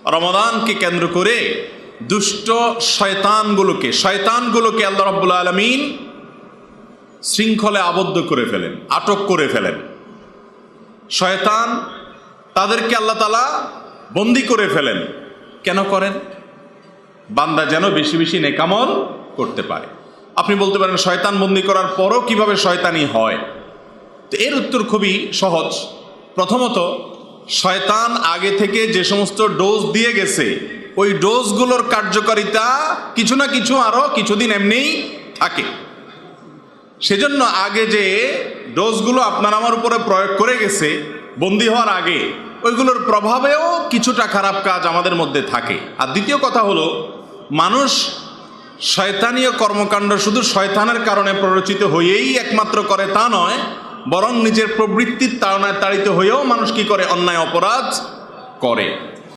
রমাদানকে কেন্দ্র করে দুষ্ট শয়তানগুলোকে আল্লাহ রাব্বুল আলামিন শৃঙ্খলে আবদ্ধ করে ফেলেন, আটক করে ফেলেন। শয়তান তাদেরকে আল্লাহ তাআলা বন্দী করে ফেলেন। কেন করেন? বান্দা যেন বেশি বেশি নেকামল করতে পারে। আপনি বলতে পারেন শয়তান বন্দী করার পরও কিভাবে শয়তানি হয়? তো এর উত্তর খুবই সহজ। প্রথমত, শয়তান আগে থেকে যে সমস্ত ডোজ দিয়ে গেছে ওই ডোজগুলোর কার্যকারিতা কিছু না কিছু আরও কিছুদিন এমনিই থাকে। সেজন্য আগে যে ডোজগুলো আপনার আমার উপরে প্রয়োগ করে গেছে বন্দী হওয়ার আগে, ওইগুলোর প্রভাবেও কিছুটা খারাপ কাজ আমাদের মধ্যে থাকে। আর দ্বিতীয় কথা হলো, মানুষ শয়তানীয় কর্মকাণ্ড শুধু শয়তানের কারণে প্ররোচিত হয়েই একমাত্র করে তা নয়, বরং নিজের প্রবৃত্তির তাড়নায় তাড়িত হয়েও মানুষ কি করে? অন্যায় অপরাধ করে।